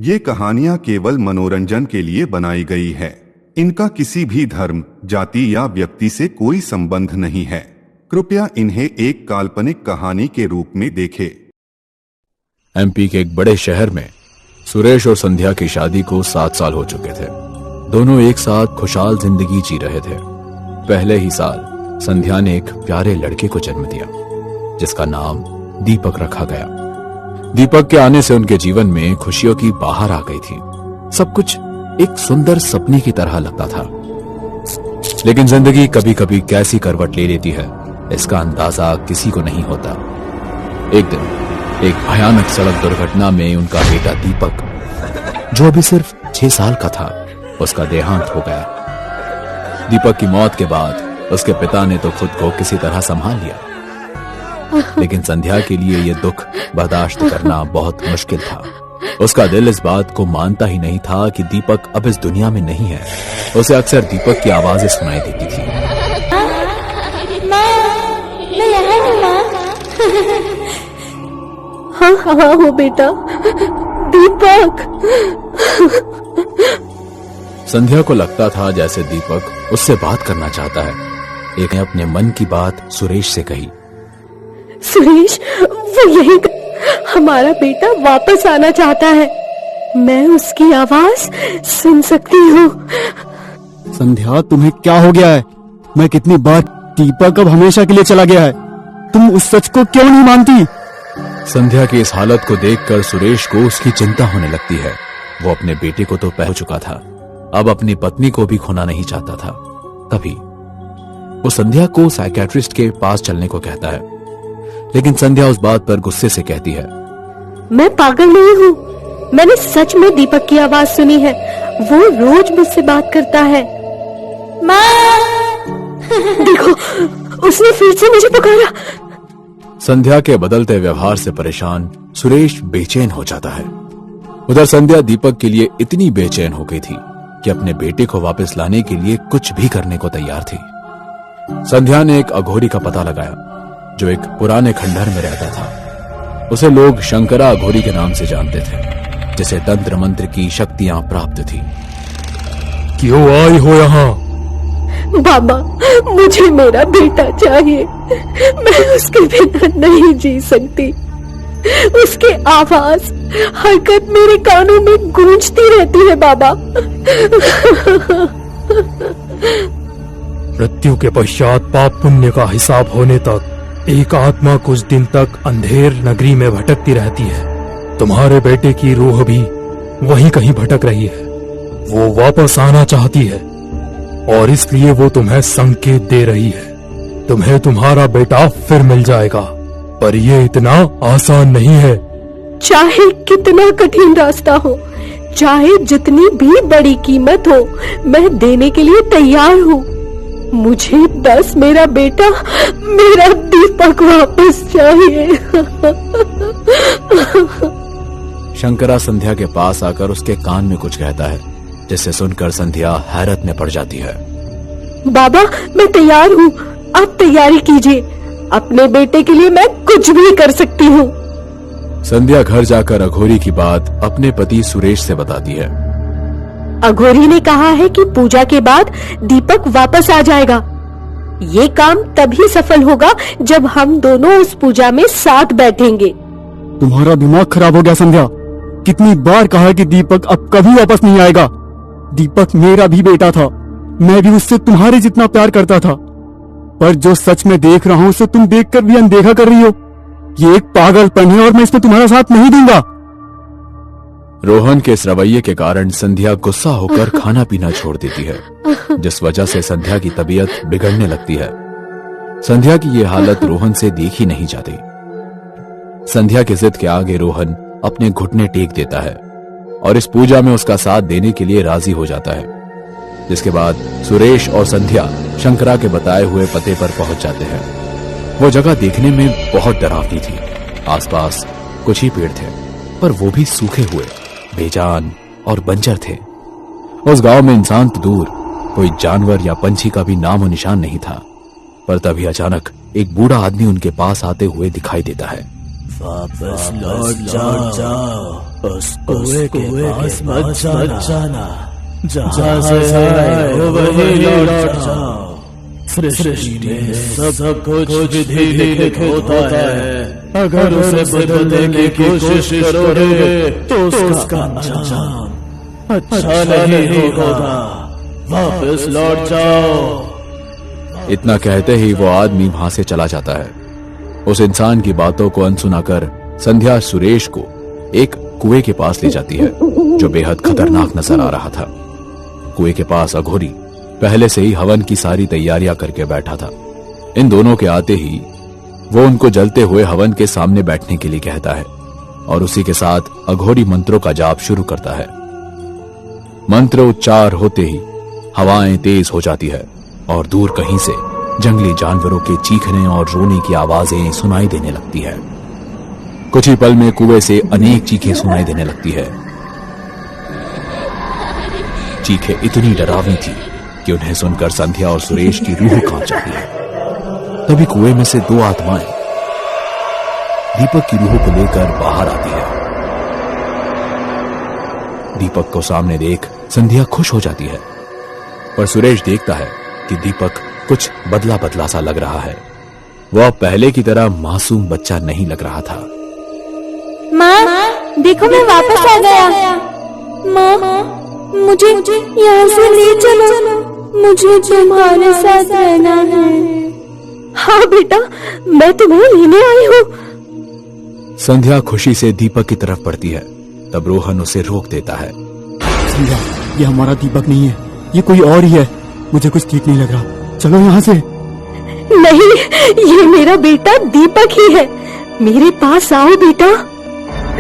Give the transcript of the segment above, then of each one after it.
ये कहानियां केवल मनोरंजन के लिए बनाई गई है। इनका किसी भी धर्म, जाति या व्यक्ति से कोई संबंध नहीं है। कृपया इन्हें एक काल्पनिक कहानी के रूप में देखें। एमपी के एक बड़े शहर में सुरेश और संध्या की शादी को 7 साल हो चुके थे। दोनों एक साथ खुशहाल जिंदगी जी रहे थे। पहले ही साल संध्या ने एक प्यारे लड़के को जन्म दिया, जिसका नाम दीपक रखा गया। दीपक के आने से उनके जीवन में खुशियों की बहार आ गई थी। सब कुछ एक सुंदर सपने की तरह लगता था। लेकिन जिंदगी कभी कभी कैसी करवट ले लेती है, इसका अंदाजा किसी को नहीं होता। एक दिन एक भयानक सड़क दुर्घटना में उनका बेटा दीपक, जो अभी सिर्फ 6 साल का था, उसका देहांत हो गया। दीपक की मौत के बाद उसके पिता ने तो खुद को किसी तरह संभाल लिया, लेकिन संध्या के लिए यह दुख बर्दाश्त करना बहुत मुश्किल था। उसका दिल इस बात को मानता ही नहीं था कि दीपक अब इस दुनिया में नहीं है। उसे अक्सर दीपक की आवाजें सुनाई देती थी। हाँ हो बेटा, दीपक। संध्या को लगता था जैसे दीपक उससे बात करना चाहता है। एक ने अपने मन की बात सुरेश से कही। सुरेश, वो यही हमारा बेटा वापस आना चाहता है। मैं उसकी आवाज सुन सकती हूँ। संध्या, तुम्हें क्या हो गया है? मैं कितनी बार, दीपक अब हमेशा के लिए चला गया है। तुम उस सच को क्यों नहीं मानती? संध्या की इस हालत को देखकर सुरेश को उसकी चिंता होने लगती है। वो अपने बेटे को तो पह चुका था, अब अपनी पत्नी को भी खोना नहीं चाहता था। तभी वो संध्या को साइकियाट्रिस्ट के पास चलने को कहता है, लेकिन संध्या उस बात पर गुस्से से कहती है, मैं पागल नहीं हूँ। मैंने सच में दीपक की आवाज सुनी है। वो रोज मुझसे बात करता है। माँ! देखो, उसने फिर से मुझे पुकारा। संध्या के बदलते व्यवहार से परेशान सुरेश बेचैन हो जाता है। उधर संध्या दीपक के लिए इतनी बेचैन हो गई थी कि अपने बेटे को वापस लाने के लिए कुछ भी करने को तैयार थी। संध्या ने एक अघोरी का पता लगाया, जो एक पुराने खंडहर में रहता था। उसे लोग शंकरा अघोरी के नाम से जानते थे, जिसे तंत्र मंत्र की शक्तियां प्राप्त थी। क्यों आई हो यहाँ? बाबा, मुझे मेरा बेटा चाहिए। मैं उसके बिना नहीं जी सकती। उसकी आवाज, हरकत मेरे कानों में गूंजती रहती है बाबा। मृत्यु के पश्चात पाप पुण्य का हिसाब होने तक एक आत्मा कुछ दिन तक अंधेर नगरी में भटकती रहती है। तुम्हारे बेटे की रूह भी वहीं कहीं भटक रही है। वो वापस आना चाहती है और इसलिए वो तुम्हें संकेत दे रही है। तुम्हें तुम्हारा बेटा फिर मिल जाएगा, पर ये इतना आसान नहीं है। चाहे कितना कठिन रास्ता हो, चाहे जितनी भी बड़ी कीमत हो, मैं देने के लिए तैयार हूँ। मुझे बस मेरा बेटा, मेरा दीपक वापस चाहिए। शंकरा संध्या के पास आकर उसके कान में कुछ कहता है, जिसे सुनकर संध्या हैरत में पड़ जाती है। बाबा, मैं तैयार हूँ। आप तैयारी कीजिए। अपने बेटे के लिए मैं कुछ भी कर सकती हूँ। संध्या घर जाकर अघोरी की बात अपने पति सुरेश से बताती है। अघोरी ने कहा है कि पूजा के बाद दीपक वापस आ जाएगा। ये काम तभी सफल होगा जब हम दोनों उस पूजा में साथ बैठेंगे। तुम्हारा दिमाग खराब हो गया संध्या। कितनी बार कहा कि दीपक अब कभी वापस नहीं आएगा। दीपक मेरा भी बेटा था। मैं भी उससे तुम्हारे जितना प्यार करता था, पर जो सच में देख रहा हूँ उसे तुम देखकर भी अनदेखा कर रही हो। ये एक पागलपन है और मैं इसमें तुम्हारा साथ नहीं दूंगा। रोहन के इस रवैये के कारण संध्या गुस्सा होकर खाना पीना छोड़ देती है, जिस वजह से संध्या की तबीयत बिगड़ने लगती है। संध्या की ये हालत रोहन से देखी नहीं जाती। संध्या की जिद के आगे रोहन अपने घुटने टेक देता है और इस पूजा में उसका साथ देने के लिए राजी हो जाता है। जिसके बाद सुरेश और संध्या शंकरा के बताए हुए पते पर पहुंच जाते हैं। वो जगह देखने में बहुत डरावनी थी। आसपास कुछ ही पेड़ थे, पर वो भी सूखे हुए, बेजान और बंजर थे। उस गांव में इंसान तो दूर, कोई जानवर या पंछी का भी नामो निशान नहीं था। पर तभी अचानक एक बूढ़ा आदमी उनके पास आते हुए दिखाई देता है। वापस लौट जाओ। उस कुएं के पास मत जाना, जहाँ से आए हो वहीं लौट जाओ। सृष्टि में सब कुछ विधि लिखित होता है, अगर उसे बदलने की कोशिश करोगे तो उसका अंजाम अच्छा नहीं होगा। वापस लौट जाओ। इतना कहते ही वो आदमी वहां से चला जाता है। उस इंसान की बातों को अनसुना कर संध्या सुरेश को एक कुएं के पास ले जाती है जो बेहद खतरनाक नजर आ रहा था। कुएं के पास अघोरी पहले से ही हवन की सारी तैयारियां करके बैठा था। इन दोनों के आते ही वो उनको जलते हुए हवन के सामने बैठने के लिए कहता है और उसी के साथ अघोरी मंत्रों का जाप शुरू करता है। मंत्र उच्चार होते ही हवाएं तेज हो जाती है और दूर कहीं से जंगली जानवरों के चीखने और रोने की आवाजें सुनाई देने लगती है। कुछ ही पल में कुएं से अनेक चीखें सुनाई देने लगती है। चीखें इतनी डरावनी थी कि उन्हें सुनकर संध्या और सुरेश की रूह कांप जाती है। तभी कुएं में से दो आत्माएं दीपक की रूह को लेकर बाहर आती है। दीपक को सामने देख संध्या खुश हो जाती है, पर सुरेश देखता है कि दीपक कुछ बदला बदला सा लग रहा है। वह अब पहले की तरह मासूम बच्चा नहीं लग रहा था। माँ देखो मैं वापस आ गया। माँ मुझे यहाँ से ले चलो, मुझे तुम्हारे साथ रहना है। हाँ बेटा, मैं तुम्हें लेने आई हूँ। संध्या खुशी से दीपक की तरफ बढ़ती है, तब रोहन उसे रोक देता है। संध्या, ये हमारा दीपक नहीं है, ये कोई और ही है। मुझे कुछ ठीक नहीं लग रहा, चलो यहाँ से। नहीं, ये मेरा बेटा दीपक ही है। मेरे पास आओ बेटा।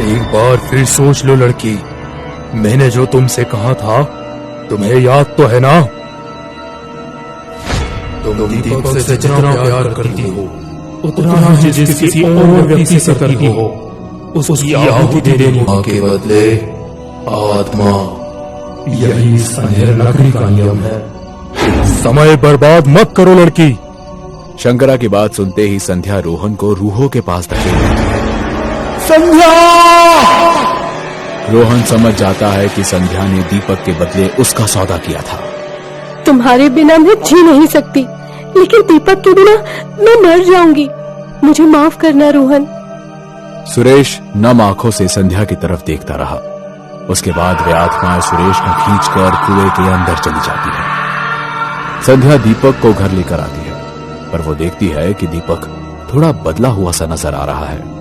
एक बार फिर सोच लो लड़की, मैंने जो तुमसे कहा था तुम्हें याद तो है ना? तुम दीपक से जितना प्यार करती हो उतना ही जिस किसी और व्यक्ति से करती हो उसकी आहुति देनी के बदले आत्मा। यही इस अंधेर नगरी का नियम है। समय बर्बाद मत करो लड़की। शंकरा की बात सुनते ही संध्या रोहन को रूहों के पास धकेल देती है। संध्या! रोहन समझ जाता है कि संध्या ने दीपक के बदले उसका सौदा किया था। तुम्हारे बिना मैं जी नहीं सकती, लेकिन दीपक के बिना मैं मर जाऊंगी। मुझे माफ करना रोहन। सुरेश नम आंखों से संध्या की तरफ देखता रहा। उसके बाद वे आत्माएं सुरेश को खींचकर कुएं के अंदर चली जाती है। संध्या दीपक को घर लेकर आती है, पर वो देखती है कि दीपक थोड़ा बदला हुआ सा नजर आ रहा है।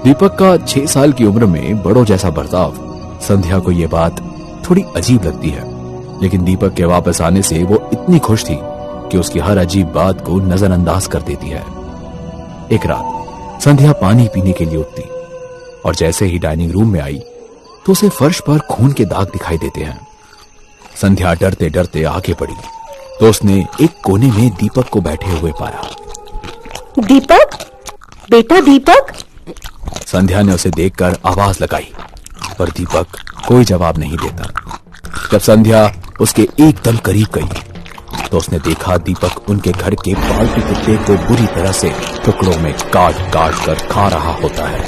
दीपक का 6 साल की उम्र में बड़ों जैसा बर्ताव। संध्या को यह बात थोड़ी अजीब लगती है, लेकिन दीपक के वापस आने से वो इतनी खुश थी कि उसकी हर अजीब बात को नजरअंदाज कर देती है। एक रात संध्या पानी पीने के लिए उठती और जैसे ही डाइनिंग रूम में आई तो उसे फर्श पर खून के दाग दिखाई देते हैं। संध्या डरते डरते आगे बढ़ी तो उसने एक कोने में दीपक को बैठे हुए पाया। दीपक, बेटा दीपक। संध्या ने उसे देखकर आवाज लगाई, पर दीपक कोई जवाब नहीं देता। जब संध्या उसके एकदम करीब गई तो उसने देखा दीपक उनके घर के पालतू कुत्ते को बुरी तरह से टुकड़ों में काट काट कर खा रहा होता है।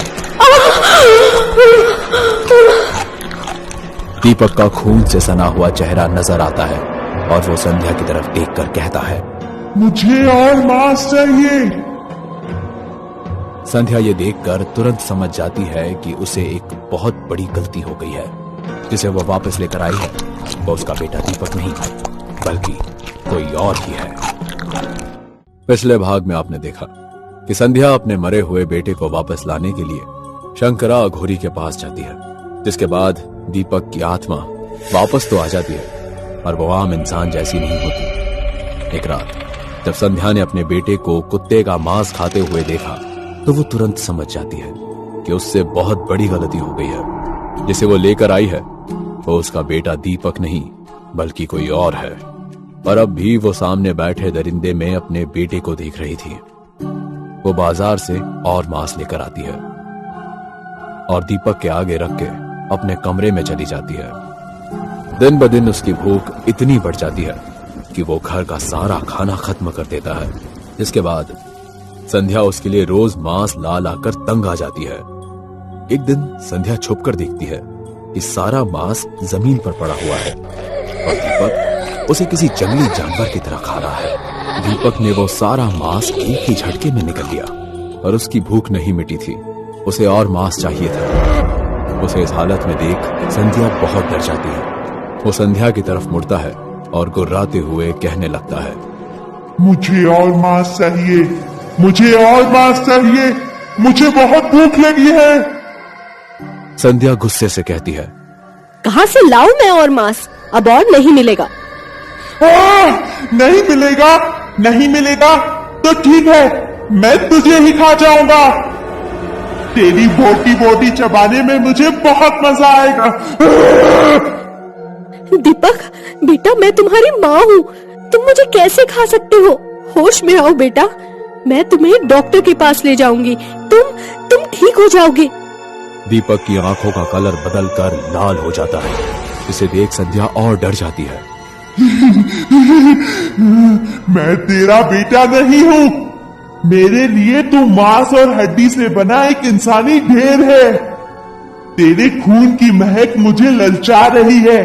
दीपक का खून से सना हुआ चेहरा नजर आता है और वो संध्या की तरफ देखकर कहता है, मुझे और मांस चाहिए। संध्या ये देखकर तुरंत समझ जाती है कि उसे एक बहुत बड़ी गलती हो गई है। जिसे वो वापस लेकर आई है वो उसका बेटा दीपक नहीं बल्कि कोई और ही है। पिछले भाग में आपने देखा कि संध्या अपने मरे हुए बेटे को वापस लाने के लिए शंकरा अघोरी के पास जाती है, जिसके बाद दीपक की आत्मा वापस तो आ जाती है और वो आम इंसान जैसी नहीं होती। एक रात जब संध्या ने अपने बेटे को कुत्ते का मांस खाते हुए देखा तो वो तुरंत समझ जाती है कि उससे बहुत बड़ी गलती हो गई है। जिसे वो लेकर आई है वो उसका बेटा दीपक नहीं बल्कि कोई और है। और अब भी वो सामने बैठे दरिंदे में अपने बेटे को देख रही थी। वो बाजार से और मांस लेकर आती है और दीपक के आगे रख के अपने कमरे में चली जाती है। दिन ब दिन उसकी भूख इतनी बढ़ जाती है कि वो घर का सारा खाना खत्म कर देता है। इसके बाद संध्या उसके लिए रोज मांस ला लाकर तंग आ जाती है। एक दिन संध्या छुपकर देखती है कि सारा मांस जमीन पर पड़ा हुआ है और दीपक उसे किसी जंगली जानवर की तरह खा रहा है। दीपक ने वो सारा मांस एक ही झटके में निकल लिया और उसकी भूख नहीं मिटी थी, उसे और मांस चाहिए था। उसे इस हालत में देख संध्या बहुत डर जाती है। वो संध्या की तरफ मुड़ता है और गुर्राते हुए कहने लगता है, मुझे और मांस चाहिए, मुझे और मांस चाहिए, मुझे बहुत भूख लगी है। संध्या गुस्से से कहती है, कहाँ से लाऊं मैं और मांस? अब और नहीं मिलेगा। नहीं मिलेगा, नहीं मिलेगा तो ठीक है, मैं तुझे ही खा जाऊंगा। तेरी बोटी बोटी चबाने में मुझे बहुत मजा आएगा। दीपक बेटा, मैं तुम्हारी माँ हूँ, तुम मुझे कैसे खा सकते हो? होश में आओ बेटा, मैं तुम्हें डॉक्टर के पास ले जाऊंगी, तुम ठीक हो जाओगे। दीपक की आंखों का कलर बदलकर लाल हो जाता है। इसे देख संध्या और डर जाती है। मैं तेरा बेटा नहीं हूँ, मेरे लिए तू मांस और हड्डी से बना एक इंसानी ढेर है। तेरे खून की महक मुझे ललचा रही है।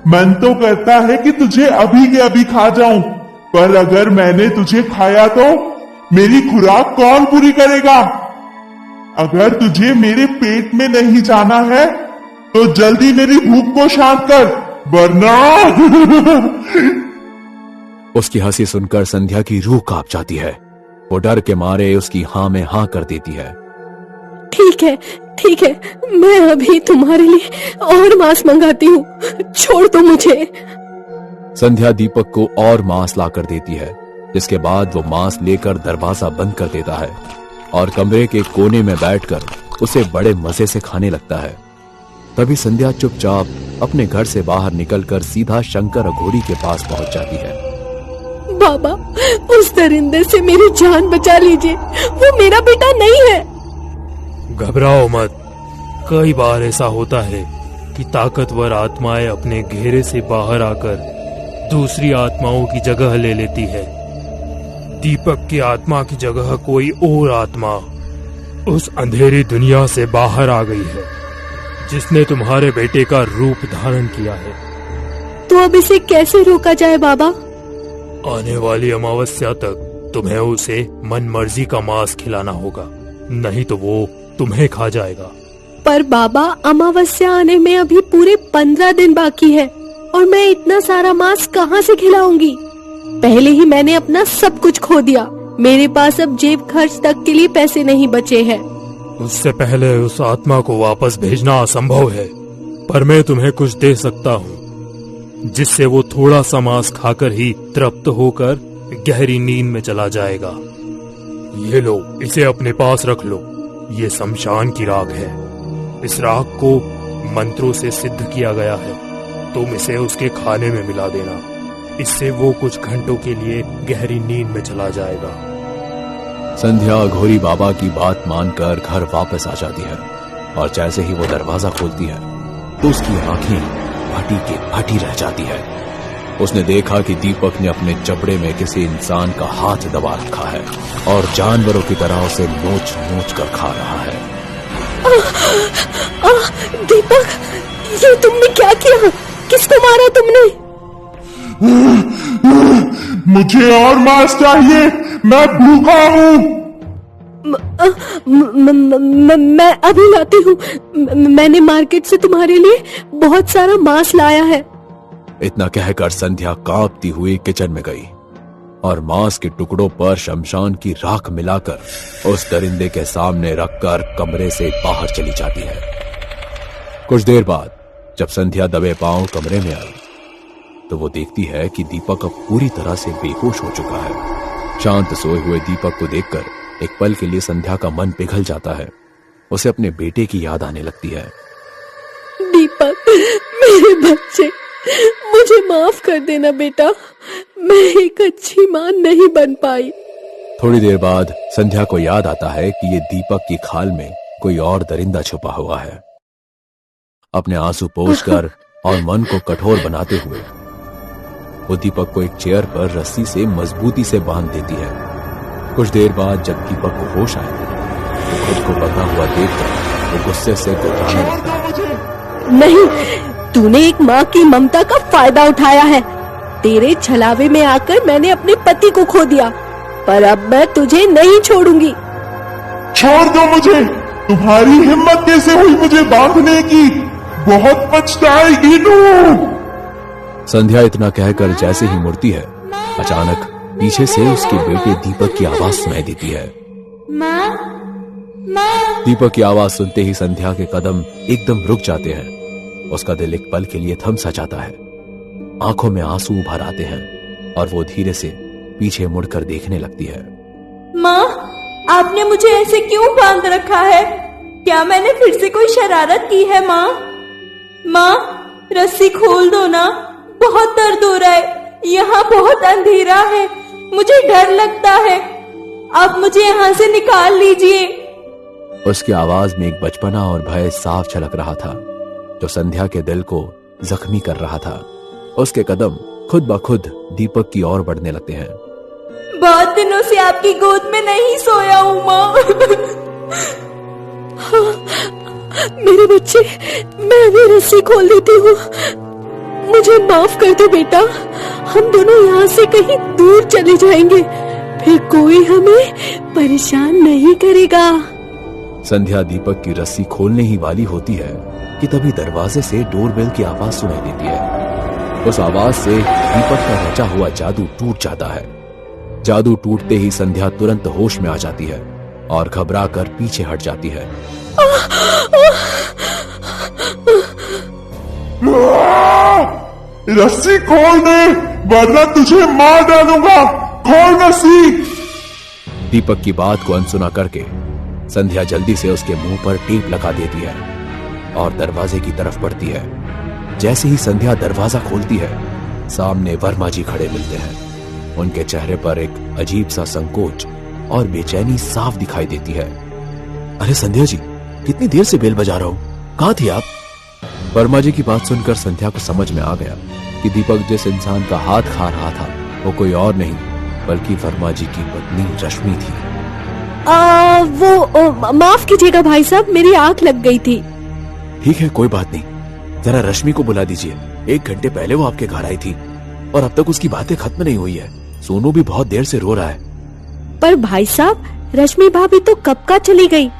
मन तो करता है कि तुझे अभी के अभी खा जाऊं, पर अगर मैंने तुझे खाया तो मेरी खुराक कौन पूरी करेगा? अगर तुझे मेरे पेट में नहीं जाना है तो जल्दी मेरी भूख को शांत कर, वरना उसकी हंसी सुनकर संध्या की रूह कांप जाती है। वो डर के मारे उसकी हाँ में हाँ कर देती है। ठीक है, मैं अभी तुम्हारे लिए और मांस मंगाती हूँ, छोड़ दो मुझे। संध्या दीपक को और मांस लाकर देती है, जिसके बाद वो मांस लेकर दरवाजा बंद कर देता है और कमरे के कोने में बैठकर उसे बड़े मजे से खाने लगता है। तभी संध्या चुपचाप अपने घर से बाहर निकलकर सीधा शंकर अघोरी के पास पहुंच जाती है। बाबा, उस दरिंदे से मेरी जान बचा लीजिए, वो मेरा बेटा नहीं है। घबराओ मत, कई बार ऐसा होता है कि ताकतवर आत्माएं अपने घेरे से बाहर आकर दूसरी आत्माओं की जगह ले लेती है। दीपक की आत्मा की जगह कोई और आत्मा उस अंधेरी दुनिया से बाहर आ गई है, जिसने तुम्हारे बेटे का रूप धारण किया है। तो अब इसे कैसे रोका जाए बाबा? आने वाली अमावस्या तक तुम्हें उसे मन मर्जी का मांस खिलाना होगा, नहीं तो वो तुम्हें खा जाएगा। पर बाबा, अमावस्या आने में अभी पूरे 15 दिन बाकी है और मैं इतना सारा मांस कहाँ से खिलाऊंगी? पहले ही मैंने अपना सब कुछ खो दिया, मेरे पास अब जेब खर्च तक के लिए पैसे नहीं बचे हैं। उससे पहले उस आत्मा को वापस भेजना असंभव है, पर मैं तुम्हें कुछ दे सकता हूँ, जिससे वो थोड़ा सा मांस खाकर ही तृप्त होकर गहरी नींद में चला जाएगा। ये लो, इसे अपने पास रख लो। ये शमशान की राख है। इस राख को मंत्रों से सिद्ध किया गया है। तुम इसे उसके खाने में मिला देना, इससे वो कुछ घंटों के लिए गहरी नींद में चला जाएगा। संध्या अघोरी बाबा की बात मानकर घर वापस आ जाती है और जैसे ही वो दरवाजा खोलती है तो उसकी आंखें फटी के फटी रह जाती है। उसने देखा कि दीपक ने अपने जबड़े में किसी इंसान का हाथ दबा रखा है और जानवरों की तरह उसे नोच नोच कर खा रहा है। दीपक, ये तुमने क्या किया? किसको मारा तुमने? मुझे और मांस चाहिए, मैं भूखा हूँ। मैं अभी लाती हूँ। मैंने मार्केट से तुम्हारे लिए बहुत सारा मांस लाया है। इतना कहकर संध्या कांपती हुई किचन में गई और मांस के टुकड़ों पर शमशान की राख मिलाकर उस दरिंदे के सामने रखकर कमरे से बाहर चली जाती है। कुछ देर बाद जब संध्या दबे पांव कमरे में आई तो वो देखती है कि दीपक अब पूरी तरह से बेहोश हो चुका है। शांत सोए हुए दीपक को देखकर एक पल के लिए संध्या का मन पिघल जाता है। उसे अपने बेटे की याद आने लगती है। दीपक, मेरे बच्चे, मुझे माफ कर देना बेटा, मैं एक अच्छी मां नहीं बन पाई। थोड़ी देर बाद संध्या को याद आता है कि ये दीपक की खाल में कोई और दरिंदा छुपा हुआ है। अपने आंसू पोंछकर और मन को कठोर बनाते हुए वो दीपक को एक चेयर पर रस्सी से मजबूती से बांध देती है। कुछ देर बाद जब दीपक को होश आए तो खुद को बंधा हुआ देखकर वो गुस्से से गुर्राने लगता है। नहीं, तूने एक माँ की ममता का फायदा उठाया है। तेरे छलावे में आकर मैंने अपने पति को खो दिया, पर अब मैं तुझे नहीं छोड़ूंगी। छोड़ दो मुझे। तुम्हारी हिम्मत कैसे हुई मुझे बांधने की? बहुत पछताएगी तू। संध्या इतना कहकर जैसे ही मुड़ती है, अचानक पीछे से उसके बेटे दीपक की आवाज सुनाई देती है। माँ, माँ। दीपक की आवाज सुनते ही संध्या के कदम एकदम रुक जाते हैं। उसका दिल एक पल के लिए थम सा जाता है। आंखों में आंसू भर आते हैं और वो धीरे से पीछे मुड़कर देखने लगती है। माँ, आपने मुझे ऐसे क्यों बांध रखा है? क्या मैंने फिर से कोई शरारत की है माँ? माँ, रस्सी खोल दो ना, बहुत दर्द हो रहा है। यहाँ बहुत अंधेरा है, मुझे डर लगता है। आप मुझे यहाँ से निकाल लीजिए। उसकी आवाज में एक बचपना और भय साफ झलक रहा था, जो संध्या के दिल को जख्मी कर रहा था। उसके कदम खुद ब खुद दीपक की ओर बढ़ने लगते हैं। बहुत दिनों से आपकी गोद में नहीं सोया हूँ माँ। मेरे बच्चे, मैं अभी रस्सी खोल देती हूँ। मुझे माफ कर दो बेटा। हम दोनों यहाँ से कहीं दूर चले जाएंगे, फिर कोई हमें परेशान नहीं करेगा। संध्या दीपक की रस्सी खोलने ही वाली होती है कि तभी दरवाजे से डोरबेल की आवाज सुनाई देती है। उस आवाज से दीपक का रचा हुआ जादू टूट जाता है। जादू टूटते ही संध्या तुरंत होश में आ जाती है और घबरा कर पीछे हट जाती है। रस्सी खोल दे, वरना तुझे मार डालूंगा। खोल रस्सी। दीपक की बात को अनसुना करके संध्या जल्दी से उसके मुंह पर टेप लगा देती है और दरवाजे की तरफ बढ़ती है। जैसे ही संध्या दरवाजा खोलती है, सामने वर्मा जी खड़े मिलते हैं। उनके चेहरे पर एक अजीब सा संकोच और बेचैनी साफ दिखाई देती है। अरे संध्या जी, कितनी देर से बेल बजा रहा हूँ, कहाँ थी आप? वर्मा जी की बात सुनकर संध्या को समझ में आ गया कि दीपक जिस इंसान का हाथ खा रहा था वो कोई और नहीं बल्कि वर्मा जी की पत्नी रश्मि थी। माफ कीजिएगा भाई साहब, मेरी आंख लग गई थी। ठीक है, कोई बात नहीं। जरा रश्मि को बुला दीजिए। 1 घंटे पहले वो आपके घर आई थी और अब तक उसकी बातें खत्म नहीं हुई है। सोनू भी बहुत देर से रो रहा है। पर भाई साहब, रश्मि भाभी तो कब का चली गई।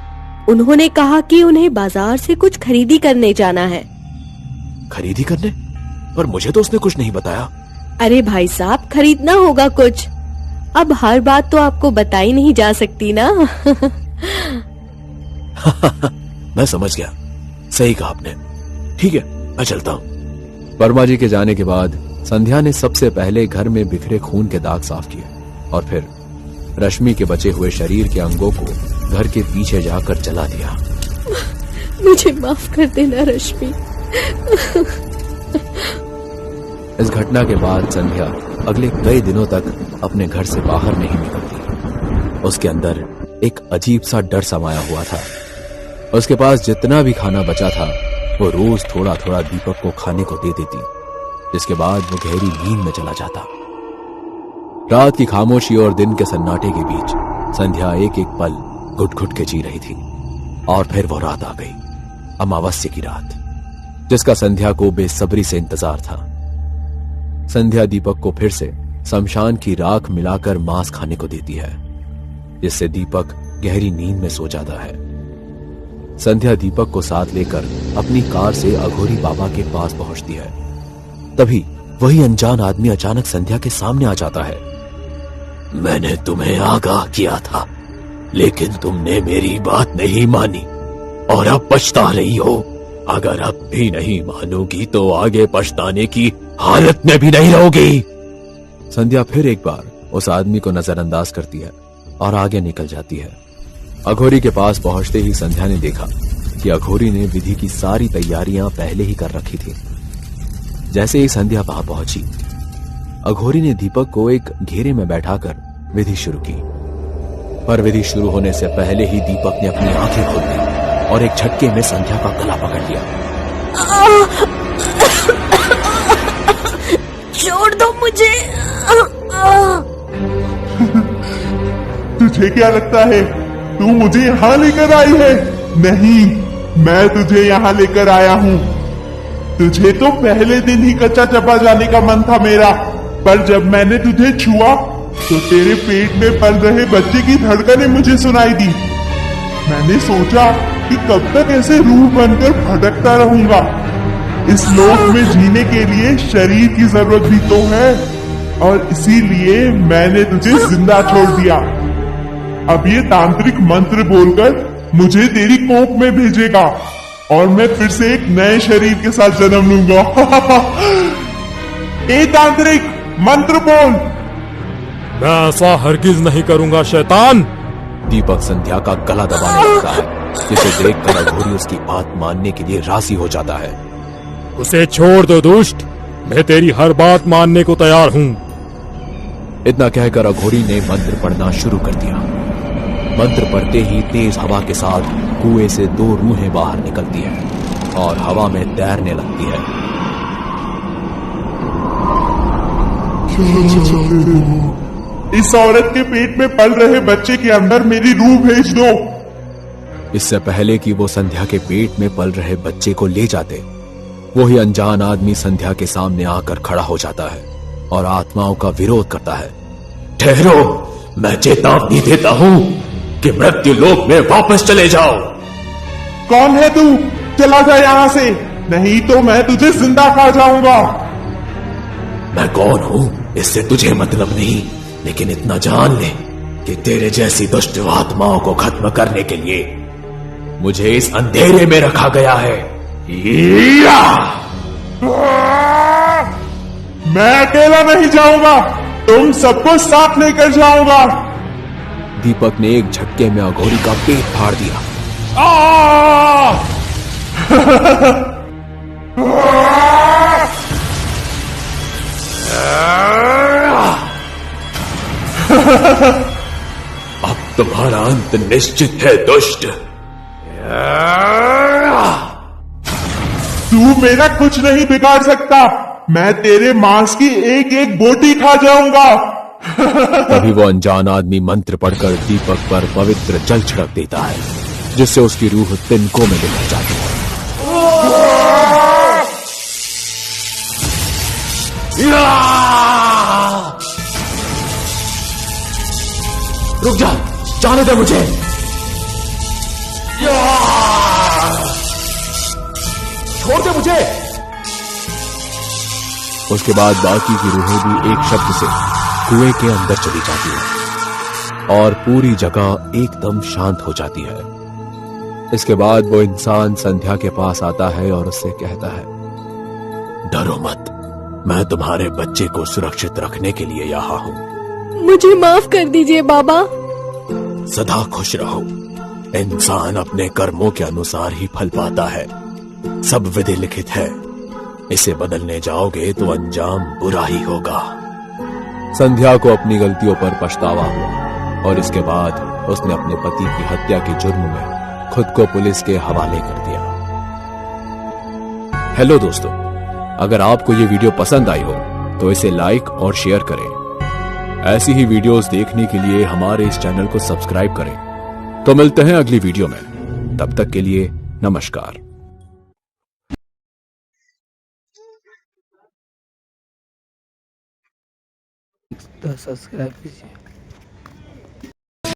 उन्होंने कहा कि उन्हें बाजार से कुछ खरीदी करने जाना है। खरीदी करने? पर मुझे तो उसने कुछ नहीं बताया। अरे भाई साहब, खरीदना होगा कुछ। अब हर बात तो आपको बताई नहीं जा सकती ना। मैं समझ गया, सही कहा आपने। ठीक है, मैं चलता हूँ। वर्मा जी के जाने के बाद संध्या ने सबसे पहले घर में बिखरे खून के दाग साफ किए और फिर रश्मि के बचे हुए शरीर के अंगों को घर के पीछे जाकर जला दिया। मुझे माफ कर देना रश्मि। इस घटना के बाद संध्या अगले कई दिनों तक अपने घर से बाहर नहीं निकलती। उसके अंदर एक अजीब सा डर समाया हुआ था। उसके पास जितना भी खाना बचा था वो रोज थोड़ा थोड़ा दीपक को खाने को दे देती, जिसके बाद वो गहरी नींद में चला जाता। रात की खामोशी और दिन के सन्नाटे के बीच संध्या एक एक पल घुट घुट के जी रही थी। और फिर वो रात आ गई, अमावस्या की रात, जिसका संध्या को बेसब्री से इंतजार था। संध्या दीपक को फिर से शमशान की राख मिलाकर मांस खाने को देती है, जिससे दीपक गहरी नींद में सो जाता है। संध्या दीपक को साथ लेकर अपनी कार से अघोरी बाबा के पास पहुंचती है। तभी वही अनजान आदमी अचानक संध्या के सामने आ जाता है। मैंने तुम्हें आगाह किया था, लेकिन तुमने मेरी बात नहीं मानी और अब पछता रही हो। अगर अब भी नहीं मानोगी तो आगे पछताने की हालत में भी नहीं रहोगी। संध्या फिर एक बार उस आदमी को नजरअंदाज करती है और आगे निकल जाती है। अघोरी के पास पहुंचते ही संध्या ने देखा कि अघोरी ने विधि की सारी तैयारियां पहले ही कर रखी थी। जैसे ही संध्या वहां पहुंची, अघोरी ने दीपक को एक घेरे में बैठाकर विधि शुरू की। पर विधि शुरू होने से पहले ही दीपक ने अपनी आंखें खोल दी और एक झटके में संध्या का गला पकड़ लिया। छोड़ दो मुझे। तुझे क्या लगता है तू मुझे यहाँ लेकर आई है? नहीं, मैं तुझे यहाँ लेकर आया हूँ। तुझे तो पहले दिन ही कच्चा चबा जाने का मन था मेरा, पर जब मैंने तुझे छुआ तो तेरे पेट में पल रहे बच्चे की धड़कनें मुझे सुनाई दी। मैंने सोचा कि कब तक ऐसे रूह बनकर भटकता रहूंगा। इस लोक में जीने के लिए शरीर की जरूरत भी तो है, और इसीलिए मैंने तुझे जिंदा छोड़ दिया। अब ये तांत्रिक मंत्र बोलकर मुझे तेरी कोख में भेजेगा और मैं फिर से एक नए शरीर के साथ जन्म लूंगा। ए तांत्रिक, मंत्र बोल। मैं ऐसा हरगिज नहीं करूंगा शैतान। दीपक संध्या का गला दबाने लगता है, जिसे देखकर अघोरी उसकी बात मानने के लिए राजी हो जाता है। उसे छोड़ दो दुष्ट, मैं तेरी हर बात मानने को तैयार हूँ। इतना कहकर अघोरी ने मंत्र पढ़ना शुरू कर दिया। मंत्र पढ़ते ही तेज हवा के साथ कुएं से 2 रूहें बाहर निकलती है और हवा में तैरने लगती है। इस औरत के पेट में पल रहे बच्चे के अंदर मेरी रूह भेज दो। इससे पहले कि वो संध्या के पेट में पल रहे बच्चे को ले जाते, वही अनजान आदमी संध्या के सामने आकर खड़ा हो जाता है और आत्माओं का विरोध करता है। ठहरो, मैं चेतावनी देता हूँ कि मृत्यु लोक में वापस चले जाओ। कौन है तू? चला जा यहाँ से, नहीं तो मैं तुझे जिंदा खा जाऊंगा। मैं कौन हूँ इससे तुझे मतलब नहीं, लेकिन इतना जान ले कि तेरे जैसी दुष्ट आत्माओं को खत्म करने के लिए मुझे इस अंधेरे में रखा गया है। मैं अकेला नहीं जाऊंगा, तुम सबको साथ लेकर जाऊंगा। दीपक ने एक झटके में अघोरी का पेट फाड़ दिया। अब तुम्हारा अंत निश्चित है दुष्ट। तू मेरा कुछ नहीं बिगाड़ सकता, मैं तेरे मांस की एक एक बोटी खा जाऊंगा। तभी वो अनजान आदमी मंत्र पढ़कर दीपक पर पवित्र जल छिड़क देता है, जिससे उसकी रूह तिनकों में बिखर जाती है। रुक जा, जाने दे मुझे। छोड़ दे मुझे। उसके बाद बाकी की रूहें भी एक शब्द से कुएं के अंदर चली जाती है और पूरी जगह एकदम शांत हो जाती है। इसके बाद वो इंसान संध्या के पास आता है और उससे कहता है, डरो मत, मैं तुम्हारे बच्चे को सुरक्षित रखने के लिए यहाँ हूँ। मुझे माफ कर दीजिए बाबा। सदा खुश रहो, इंसान अपने कर्मों के अनुसार ही फल पाता है। सब विधि लिखित है, इसे बदलने जाओगे तो अंजाम बुरा ही होगा। संध्या को अपनी गलतियों पर पछतावा हुआ और इसके बाद उसने अपने पति की हत्या के जुर्म में खुद को पुलिस के हवाले कर दिया। हेलो दोस्तों, अगर आपको ये वीडियो पसंद आई हो तो इसे लाइक और शेयर करें। ऐसी ही वीडियोस देखने के लिए हमारे इस चैनल को सब्सक्राइब करें। तो मिलते हैं अगली वीडियो में, तब तक के लिए नमस्कार। तो सब्सक्राइब कीजिए।